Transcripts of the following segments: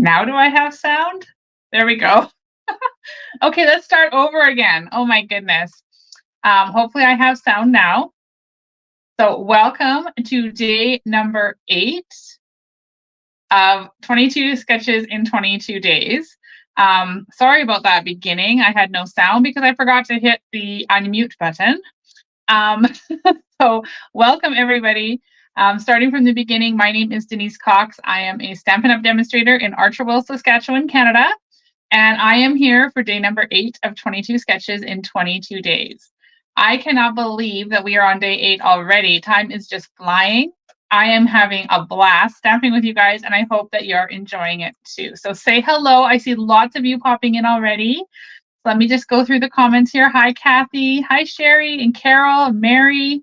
Now do I have sound? There we go. Okay, let's start over again. Oh my goodness. Hopefully I have sound now. So welcome to day number 8 of 22 sketches in 22 days. Sorry about that beginning. I had no sound because I forgot to hit the unmute button. So welcome everybody. Starting from the beginning, my name is Denise Cox. I am a Stampin' Up! Demonstrator in Archerville, Saskatchewan, Canada. And I am here for day number 8 of 22 sketches in 22 days. I cannot believe that we are on day 8 already. Time is just flying. I am having a blast stamping with you guys, and I hope that you're enjoying it too. So say hello. I see lots of you popping in already. Let me just go through the comments here. Hi, Kathy. Hi, Sherry and Carol and Mary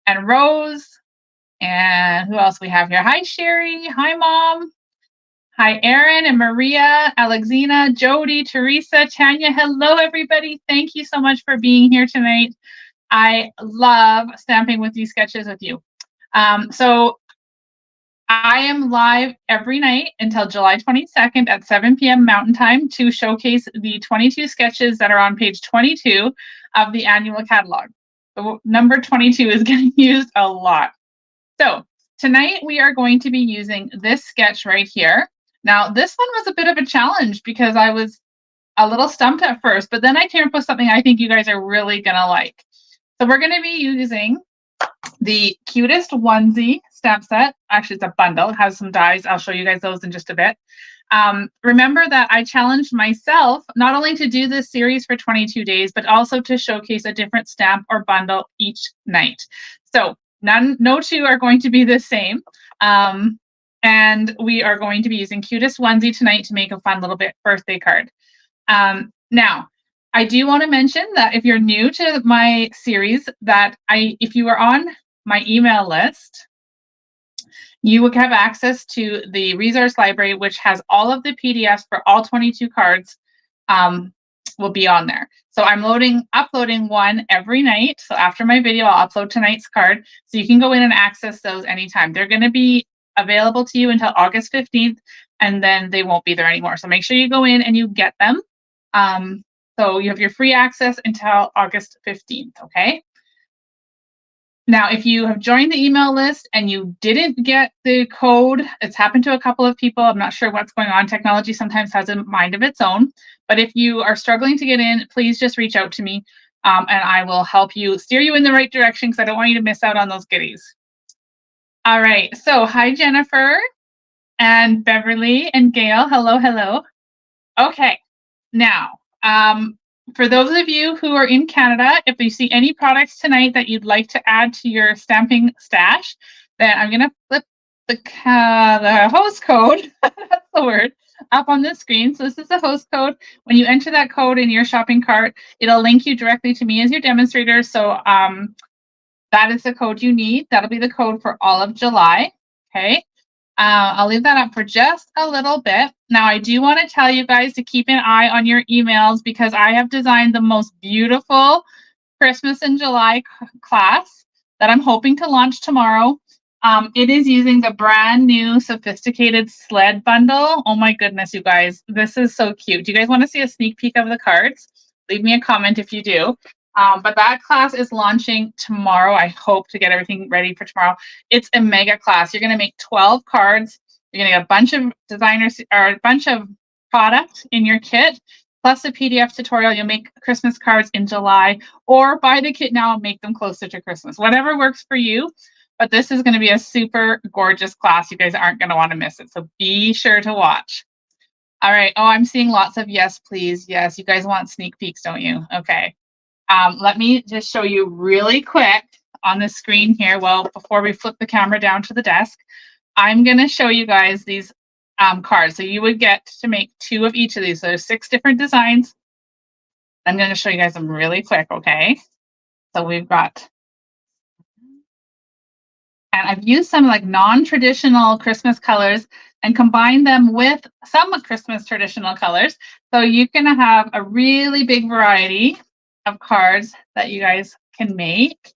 and Rose. And who else we have here? Hi, Sherry. Hi, Mom. Hi, Erin and Maria, Alexina, Jody, Teresa, Tanya. Hello, everybody. Thank you so much for being here tonight. I love stamping with these sketches with you. So I am live every night until July 22nd at 7 p.m. Mountain Time to showcase the 22 sketches that are on page 22 of the annual catalog. The number 22 is getting used a lot. So tonight we are going to be using this sketch right here. Now, this one was a bit of a challenge because I was a little stumped at first, but then I came up with something I think you guys are really going to like. So we're going to be using the Cutest Onesie stamp set. Actually, it's a bundle. It has some dies. I'll show you guys those in just a bit. Remember that I challenged myself not only to do this series for 22 days, but also to showcase a different stamp or bundle each night. So no two are going to be the same. And we are going to be using Cutest Onesie tonight to make a fun little birthday card. Now, I do want to mention that if you're new to my series, that if you are on my email list, you will have access to the resource library, which has all of the PDFs for all 22 cards will be on there. So I'm uploading one every night. So after my video, I'll upload tonight's card. So you can go in and access those anytime. They're going to be available to you until August 15th, and then they won't be there anymore. So make sure you go in and you get them. So you have your free access until August 15th, okay? Now, if you have joined the email list and you didn't get the code, it's happened to a couple of people. I'm not sure what's going on. Technology sometimes has a mind of its own. But if you are struggling to get in, please just reach out to me and I will help you steer you in the right direction because I don't want you to miss out on those goodies. All right. So hi, Jennifer and Beverly and Gail. Hello, hello. Okay. Now, for those of you who are in Canada, if you see any products tonight that you'd like to add to your stamping stash, then I'm going to flip the host code, that's the word, up on the screen. So this is the host code. When you enter that code in your shopping cart, it'll link you directly to me as your demonstrator. So that is the code you need. That'll be the code for all of July. Okay. I'll leave that up for just a little bit. Now, I do want to tell you guys to keep an eye on your emails because I have designed the most beautiful Christmas in July class that I'm hoping to launch tomorrow. It is using the brand new sophisticated sled bundle. Oh my goodness, you guys, this is so cute. Do you guys want to see a sneak peek of the cards? Leave me a comment if you do. But that class is launching tomorrow. I hope to get everything ready for tomorrow. It's a mega class. You're going to make 12 cards. You're going to get a bunch of designers or a bunch of product in your kit, plus a PDF tutorial. You'll make Christmas cards in July, or buy the kit now and make them closer to Christmas. Whatever works for you. But this is going to be a super gorgeous class. You guys aren't going to want to miss it. So be sure to watch. All right. Oh, I'm seeing lots of yes, please. Yes, you guys want sneak peeks, don't you? Okay. Let me just show you really quick on the screen here. Well, before we flip the camera down to the desk, I'm going to show you guys these cards. So you would get to make 2 of each of these. So there's 6 different designs. I'm going to show you guys them really quick, okay? So we've got, and I've used some like non-traditional Christmas colors and combined them with some Christmas traditional colors. So you can have a really big variety of cards that you guys can make.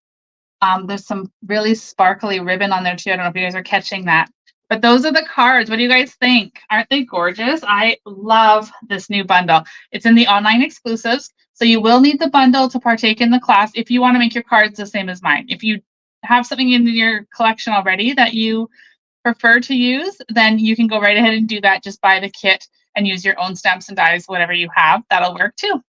There's some really sparkly ribbon on there too. I don't know if you guys are catching that. But those are the cards. What do you guys think? Aren't they gorgeous? I love this new bundle. It's in the online exclusives. So you will need the bundle to partake in the class if you want to make your cards the same as mine. If you have something in your collection already that you prefer to use, then you can go right ahead and do that. Just buy the kit and use your own stamps and dies, whatever you have. That'll work too.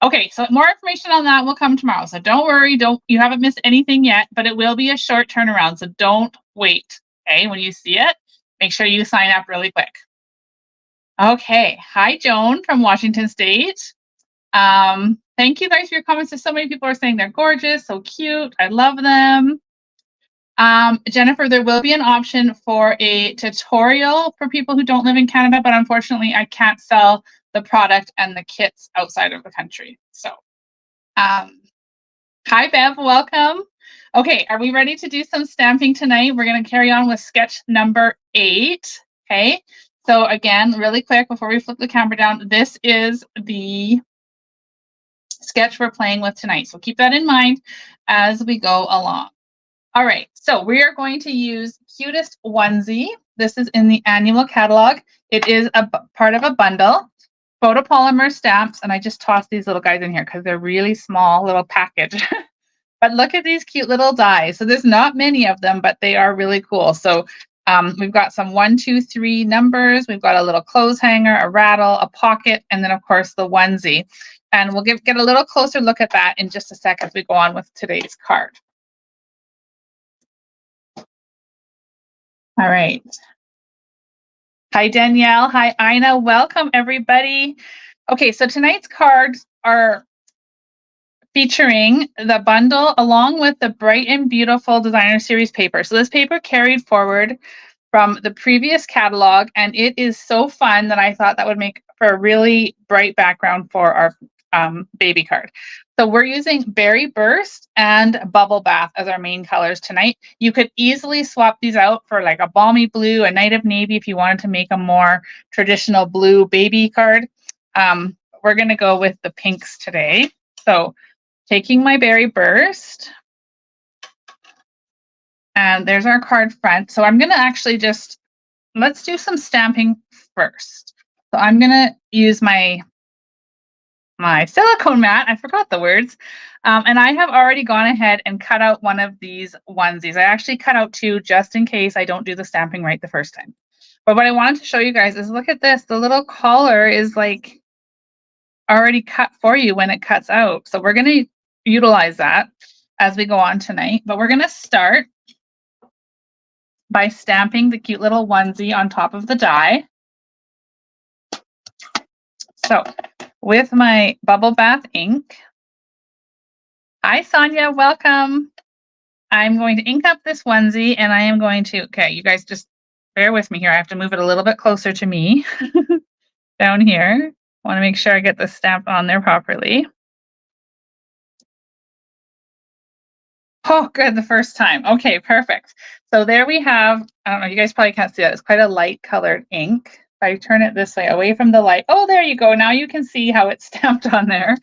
Okay, so more information on that will come tomorrow. So don't worry, you haven't missed anything yet, but it will be a short turnaround. So don't wait. Okay, when you see it, make sure you sign up really quick. Okay, hi Joan from Washington State. Thank you guys for your comments. So many people are saying they're gorgeous, so cute. I love them. Jennifer, there will be an option for a tutorial for people who don't live in Canada, but unfortunately I can't sell the product and the kits outside of the country. So, hi Bev, welcome. Okay, are we ready to do some stamping tonight? We're going to carry on with sketch number 8. Okay, so again, really quick before we flip the camera down, this is the sketch we're playing with tonight. So keep that in mind as we go along. All right, so we are going to use Cutest Onesie. This is in the annual catalog. It is a part of a bundle. Photopolymer stamps, and I just tossed these little guys in here because they're really small little package. But look at these cute little dies. So there's not many of them, but they are really cool. So we've got some 1, 2, 3 numbers. We've got a little clothes hanger, a rattle, a pocket, and then of course the onesie. And we'll get a little closer look at that in just a sec as we go on with today's card. All right. Hi, Danielle. Hi, Ina. Welcome, everybody. Okay, so tonight's cards are featuring the bundle along with the Bright and Beautiful Designer Series paper. So this paper carried forward from the previous catalog, and it is so fun that I thought that would make for a really bright background for our baby card. So we're using Berry Burst and Bubble Bath as our main colors tonight. You could easily swap these out for like a balmy blue, a night of navy if you wanted to make a more traditional blue baby card. We're going to go with the pinks today. So taking my Berry Burst, and there's our card front. So I'm going to actually let's do some stamping first. So I'm going to use my silicone mat, I forgot the words, and I have already gone ahead and cut out one of these onesies. I actually cut out 2 just in case I don't do the stamping right the first time. But what I wanted to show you guys is look at this. The little collar is like already cut for you when it cuts out. So we're going to utilize that as we go on tonight. But we're going to start by stamping the cute little onesie on top of the die. So with my Bubble Bath ink, hi Sonia, welcome. I'm going to ink up this onesie, and I am going to, okay, you guys just bear with me here. I have to move it a little bit closer to me down here. I want to make sure I get the stamp on there properly. Oh, good, the first time. Okay, perfect. So there we have, I don't know, you guys probably can't see that. It's quite a light colored ink. If I turn it this way, away from the light. Oh, there you go. Now you can see how it's stamped on there.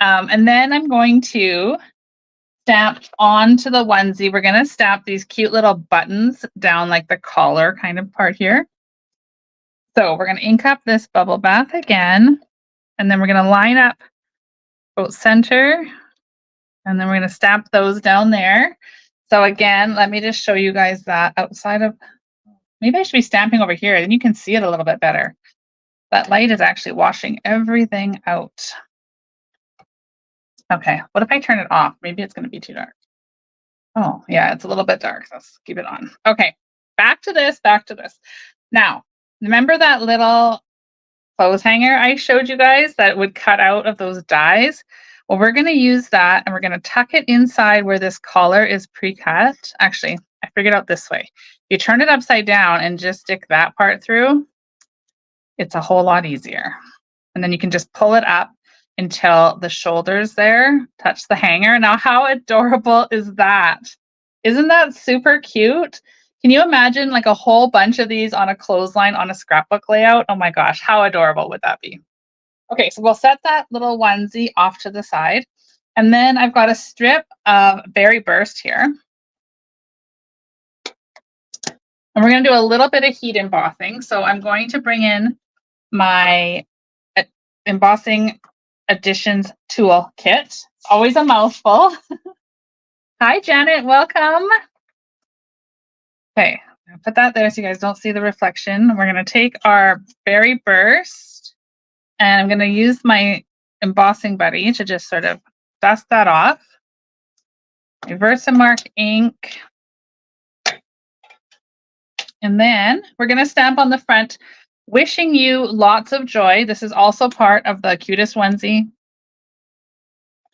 And then I'm going to stamp onto the onesie. We're going to stamp these cute little buttons down like the collar kind of part here. So we're going to ink up this Bubble Bath again. And then we're going to line up both center. And then we're going to stamp those down there. So again, let me just show you guys that outside of, maybe I should be stamping over here, and you can see it a little bit better. That light is actually washing everything out. Okay, what if I turn it off? Maybe it's going to be too dark. Oh, yeah, it's a little bit dark. Let's keep it on. Okay, back to this. Now, remember that little clothes hanger I showed you guys that would cut out of those dies? Well, we're going to use that, and we're going to tuck it inside where this collar is pre-cut. Actually, I figured out this way. You turn it upside down and just stick that part through. It's a whole lot easier. And then you can just pull it up until the shoulders there touch the hanger. Now, how adorable is that? Isn't that super cute? Can you imagine like a whole bunch of these on a clothesline on a scrapbook layout? Oh my gosh, how adorable would that be? Okay, so we'll set that little onesie off to the side. And then I've got a strip of Berry Burst here. And we're going to do a little bit of heat embossing. So I'm going to bring in my embossing additions tool kit. Always a mouthful. Hi, Janet. Welcome. Okay, I'll put that there so you guys don't see the reflection. We're going to take our berry burst, and I'm going to use my embossing buddy to just sort of dust that off. Versamark ink. And then we're going to stamp on the front, wishing you lots of joy. This is also part of the Cutest Onesie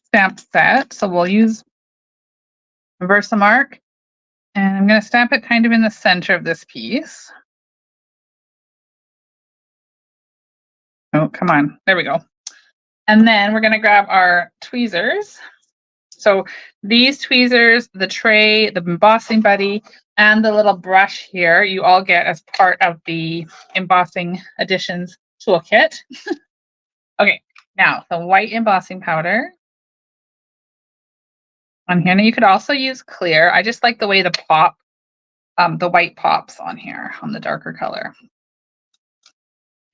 stamp set. So we'll use Versamark. And I'm going to stamp it kind of in the center of this piece. Oh, come on. There we go. And then we're going to grab our tweezers. So these tweezers, the tray, the embossing buddy, and the little brush here, you all get as part of the embossing additions toolkit. Okay, now the white embossing powder on here. Now you could also use clear. I just like the way the white pops on here on the darker color.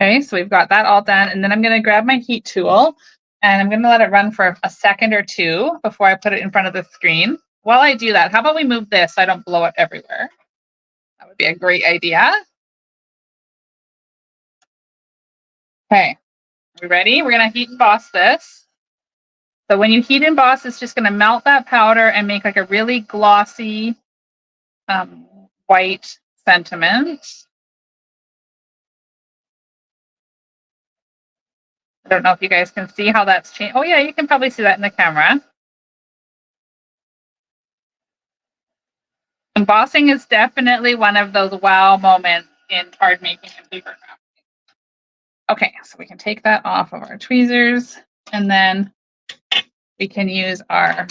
Okay, so we've got that all done. And then I'm going to grab my heat tool and I'm going to let it run for a second or two before I put it in front of the screen. While I do that, how about we move this so I don't blow it everywhere? That would be a great idea. Okay, are we ready? We're going to heat emboss this. So when you heat emboss, it's just going to melt that powder and make like a really glossy white sentiment. I don't know if you guys can see how that's changed. Oh yeah, you can probably see that in the camera. Embossing is definitely one of those wow moments in card making and paper crafting. Okay, so we can take that off of our tweezers and then we can use our,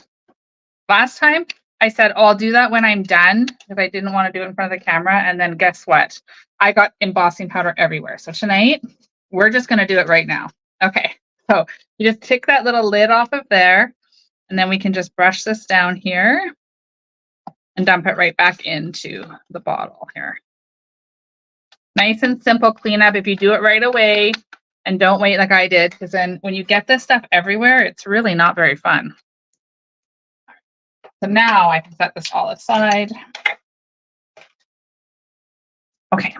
last time I said, oh, I'll do that when I'm done because I didn't want to do it in front of the camera. And then guess what? I got embossing powder everywhere. So tonight, we're just going to do it right now. Okay, so you just take that little lid off of there and then we can just brush this down here and dump it right back into the bottle here. Nice and simple cleanup if you do it right away and don't wait like I did, because then when you get this stuff everywhere, it's really not very fun. So now I can set this all aside. Okay.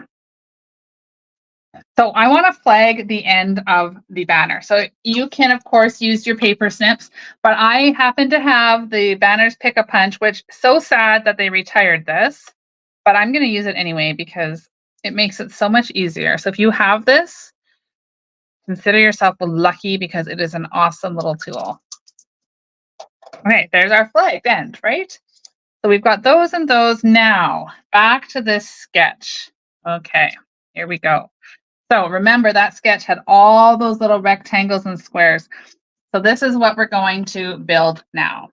So I want to flag the end of the banner. So you can, of course, use your paper snips, but I happen to have the Banners Pick-a-Punch, which so sad that they retired this, but I'm going to use it anyway because it makes it so much easier. So if you have this, consider yourself lucky because it is an awesome little tool. Okay, there's our flagged end, right? So we've got those and those. Now, back to this sketch. Okay, here we go. So remember that sketch had all those little rectangles and squares. So this is what we're going to build now.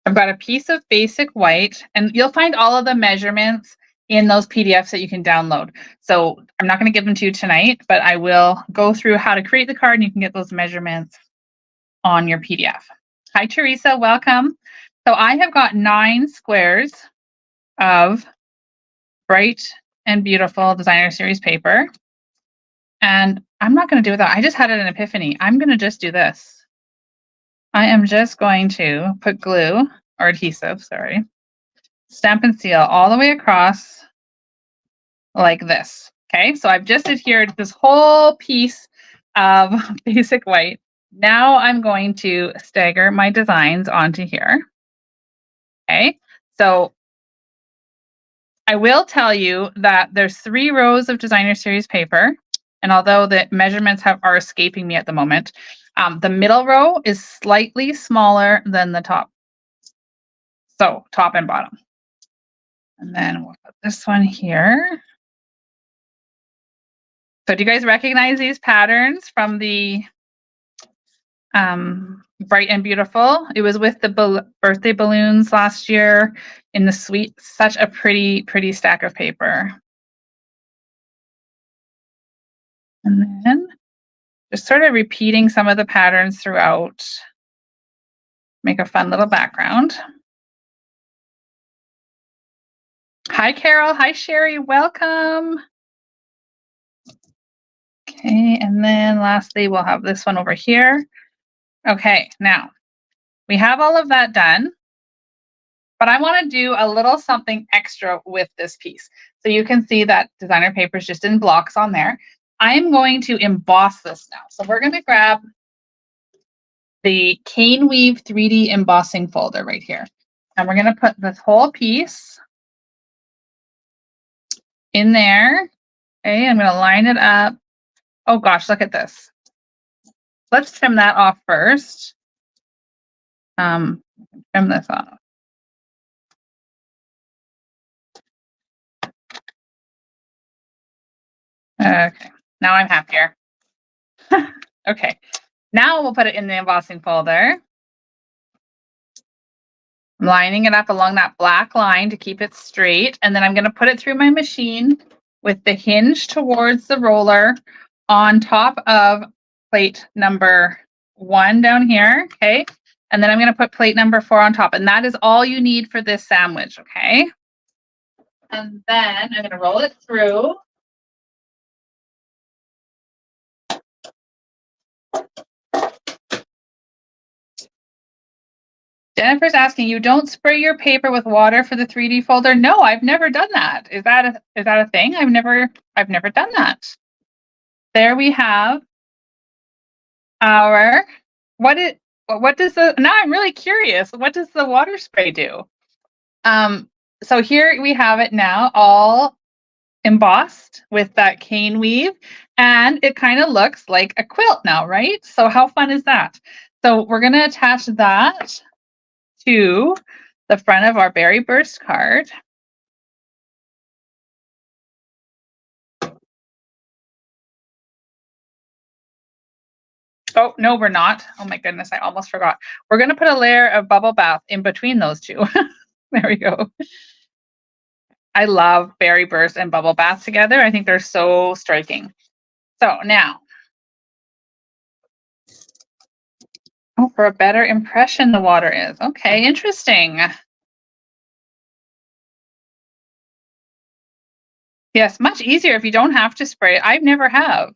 I've got a piece of basic white, and you'll find all of the measurements in those PDFs that you can download. So I'm not going to give them to you tonight, but I will go through how to create the card and you can get those measurements on your PDF. Hi, Teresa, welcome. So I have got 9 squares of Bright and Beautiful Designer Series paper. And I'm not going to do that. I just had an epiphany. I'm going to just do this. I am just going to put glue or adhesive, sorry, Stampin' Seal all the way across like this. Okay, so I've just adhered this whole piece of basic white. Now I'm going to stagger my designs onto here. Okay, so I will tell you that there's 3 rows of Designer Series paper. And although the measurements are escaping me at the moment, the middle row is slightly smaller than the top. So top and bottom. And then we'll put this one here. So do you guys recognize these patterns from the Bright and Beautiful? It was with the birthday balloons last year in the suite. Such a pretty, pretty stack of paper. And then just sort of repeating some of the patterns throughout. Make a fun little background. Hi, Carol. Hi, Sherry. Welcome. Okay, and then lastly, we'll have this one over here. Okay, now we have all of that done, but I want to do a little something extra with this piece. So you can see that designer paper is just in blocks on there. I'm going to emboss this now. So we're going to grab the Cane Weave 3D embossing folder right here. And we're going to put this whole piece in there. Okay, I'm going to line it up. Oh gosh, look at this. Let's trim that off first. Trim this off. Okay, now I'm happier. Okay, now we'll put it in the embossing folder. I'm lining it up along that black line to keep it straight, and then I'm going to put it through my machine with the hinge towards the roller on top of plate number 1 down here, okay? And then I'm going to put plate number 4 on top, and that is all you need for this sandwich, okay? And then I'm going to roll it through. Jennifer's asking, you don't spray your paper with water for the 3D folder? No, I've never done that. Is that a thing? I've never done that. There we have our what does the now I'm really curious. What does the water spray do? So here we have it now all embossed with that cane weave, and it kind of looks like a quilt now, right? So how fun is that? So we're going to attach that to the front of our Berry Burst card. Oh, no, we're not. Oh my goodness, I almost forgot. We're going to put a layer of bubble bath in between those two. There we go. I love Berry Burst and bubble bath together. I think they're so striking. So now, oh, for a better impression, the water is. Okay, interesting. Yes, much easier if you don't have to spray it. I've never have.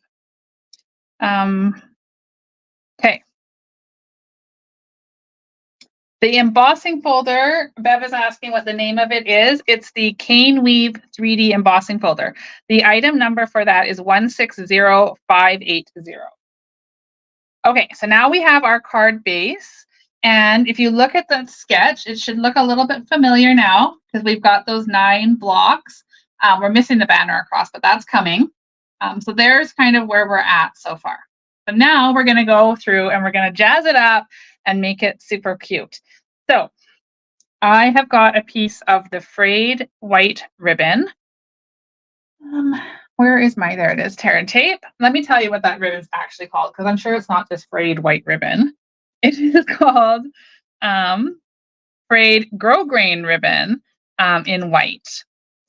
Okay. The embossing folder, Bev is asking what the name of it is. It's the Cane Weave 3D embossing folder. The item number for that is 160580. Okay, so now we have our card base. And if you look at the sketch, it should look a little bit familiar now because we've got those 9 blocks. We're missing the banner across, but that's coming. So there's kind of where we're at so far. So now we're going to go through and we're going to jazz it up and make it super cute. So I have got a piece of the frayed white ribbon. Where is my, there it is, tear and tape. Let me tell you what that ribbon is actually called, because I'm sure it's not just frayed white ribbon. It is called frayed grosgrain ribbon in white.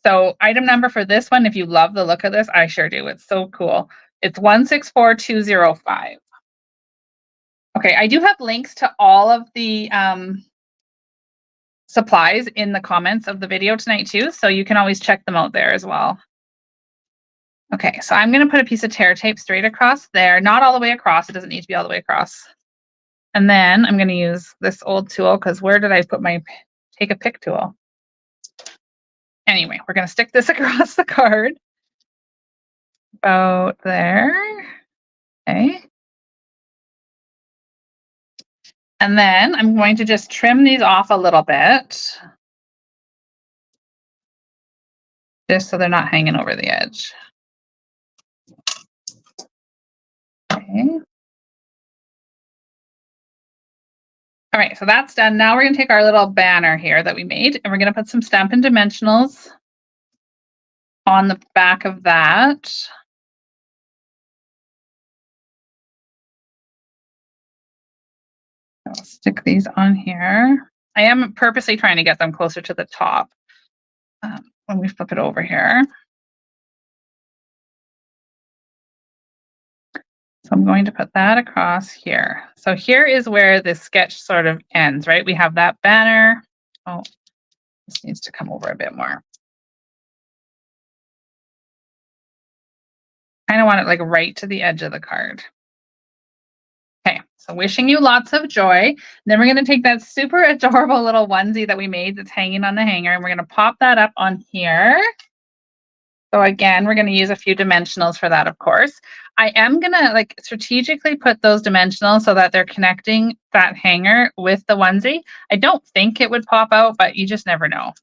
So item number for this one, if you love the look of this, I sure do. It's so cool. It's 164205. Okay, I do have links to all of the supplies in the comments of the video tonight too, so you can always check them out there as well. Okay, so I'm going to put a piece of tear tape straight across there, not all the way across. It doesn't need to be all the way across. And then I'm going to use this old tool because where did I put my take a pick tool? Anyway, we're going to stick this across the card. About there. Okay. And then I'm going to just trim these off a little bit. Just so they're not hanging over the edge. Okay. All right, so that's done. Now we're going to take our little banner here that we made, and we're going to put some Stampin' Dimensionals on the back of that. I'll stick these on here. I am purposely trying to get them closer to the top when we flip it over here. So I'm going to put that across here. So here is where this sketch sort of ends, right? We have that banner. Oh, this needs to come over a bit more. kind of want it like right to the edge of the card. Okay, so wishing you lots of joy. Then we're going to take that super adorable little onesie that we made that's hanging on the hanger, and we're going to pop that up on here. So again, we're going to use a few dimensionals for that, of course. I am going to like strategically put those dimensionals so that they're connecting that hanger with the onesie. I don't think it would pop out, but you just never know.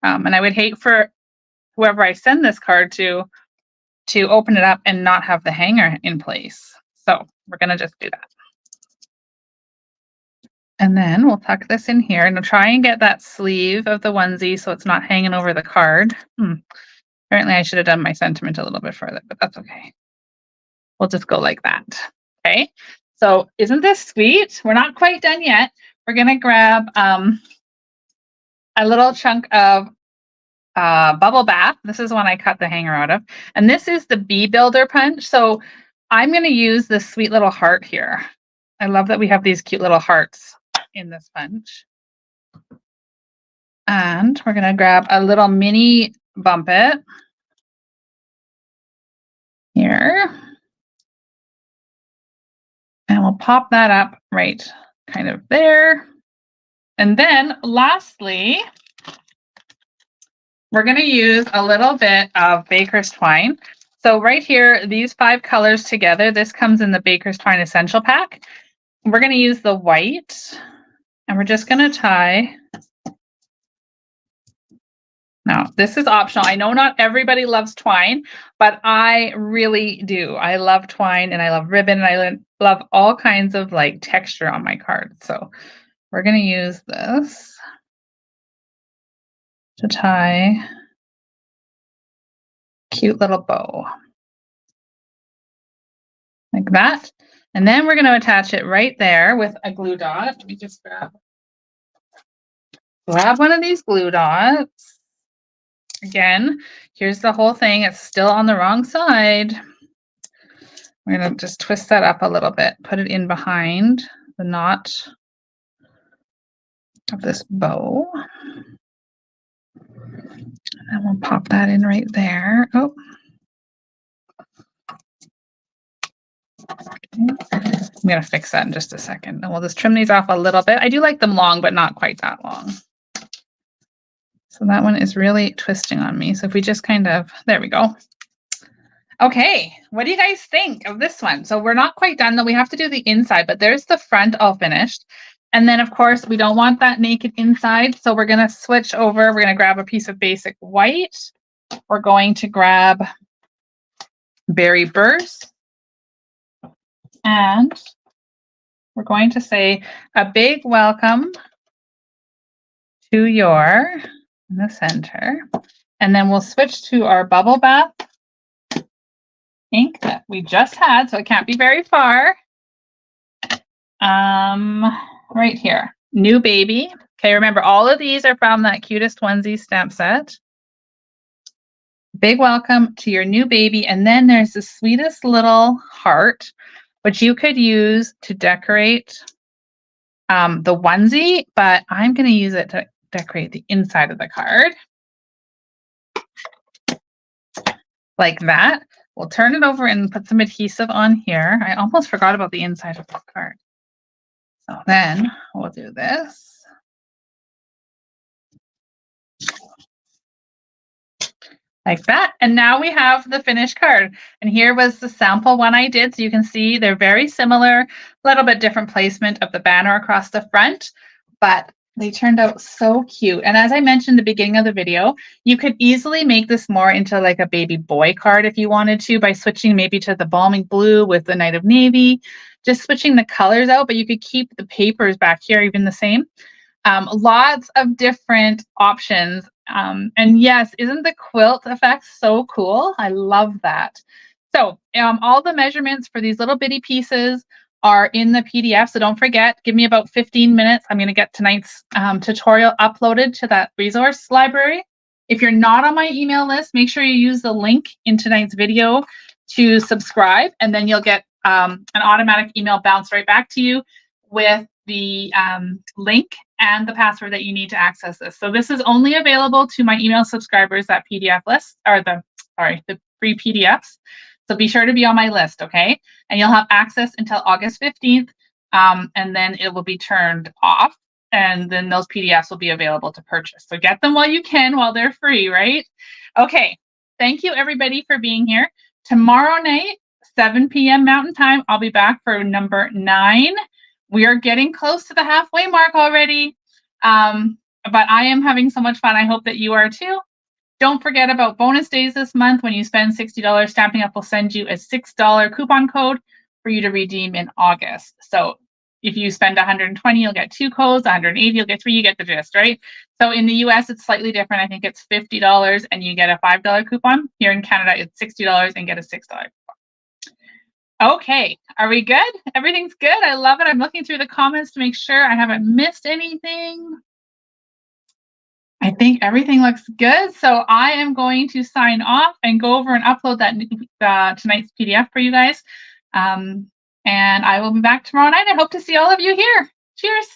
And I would hate for whoever I send this card to open it up and not have the hanger in place. So we're going to just do that. And then we'll tuck this in here and we'll try and get that sleeve of the onesie so it's not hanging over the card. Apparently I should have done my sentiment a little bit further, but that's okay. We'll just go like that. Okay. So isn't this sweet? We're not quite done yet. We're going to grab a little chunk of bubble bath. This is one I cut the hanger out of. And this is the bee builder punch. So I'm going to use this sweet little heart here. I love that we have these cute little hearts in this punch. And we're going to grab a little mini bump it here. And we'll pop that up right kind of there. And then lastly, we're going to use a little bit of baker's twine. So right here, these 5 colors together, this comes in the baker's twine essential pack. We're going to use the white, and we're just going to tie. Now, this is optional. I know not everybody loves twine, but I really do. I love twine and I love ribbon and I love all kinds of like texture on my card. So we're going to use this to tie a cute little bow like that. And then we're going to attach it right there with a glue dot. Let me just grab one of these glue dots. Again, here's the whole thing. It's still on the wrong side. We're going to just twist that up a little bit, put it in behind the knot of this bow. And we'll pop that in right there. Oh. Okay. I'm going to fix that in just a second. And we'll just trim these off a little bit. I do like them long, but not quite that long. So that one is really twisting on me. So if we just kind of, there we go. Okay, what do you guys think of this one? So we're not quite done though. We have to do the inside, but there's the front all finished. And then of course we don't want that naked inside. So we're going to switch over. We're going to grab a piece of basic white. We're going to grab Berry Burst. And we're going to say a big welcome to your in the center. And then we'll switch to our bubble bath ink that we just had, so it can't be very far. Right here, New Baby. Okay, remember all of these are from that Cutest Onesie stamp set. Big welcome to your new baby. And then there's the sweetest little heart, which you could use to decorate the onesie, but I'm going to use it to decorate the inside of the card. Like that. We'll turn it over and put some adhesive on here. I almost forgot about the inside of the card. So then we'll do this. Like that. And now we have the finished card. And here was the sample one I did. So you can see they're very similar, a little bit different placement of the banner across the front, but they turned out so cute. And as I mentioned at the beginning of the video, you could easily make this more into like a baby boy card if you wanted to by switching maybe to the Balmy Blue with the Night of Navy, just switching the colors out, but you could keep the papers back here even the same. Lots of different options. And yes, isn't the quilt effect so cool? I love that. So all the measurements for these little bitty pieces are in the PDF. So don't forget, give me about 15 minutes. I'm going to get tonight's tutorial uploaded to that resource library. If you're not on my email list, make sure you use the link in tonight's video to subscribe, and then you'll get an automatic email bounce right back to you with the link and the password that you need to access this. So this is only available to my email subscribers, that PDF list, or the free PDFs. So be sure to be on my list, okay? And you'll have access until August 15th, and then it will be turned off, and then those PDFs will be available to purchase. So get them while you can, while they're free, right? Okay, thank you everybody for being here. Tomorrow night, 7 p.m. Mountain Time, I'll be back for number 9. We are getting close to the halfway mark already, but I am having so much fun. I hope that you are too. Don't forget about bonus days this month. When you spend $60, Stampin' Up will send you a $6 coupon code for you to redeem in August. So if you spend $120, you'll get 2 codes, $180, you'll get 3, you get the gist, right? So in the US, it's slightly different. I think it's $50 and you get a $5 coupon. Here in Canada, it's $60 and get a $6 coupon. Okay, are we good? Everything's good? I love it. I'm looking through the comments to make sure I haven't missed anything. I think everything looks good. So I am going to sign off and go over and upload that tonight's PDF for you guys. And I will be back tomorrow night. I hope to see all of you here. Cheers.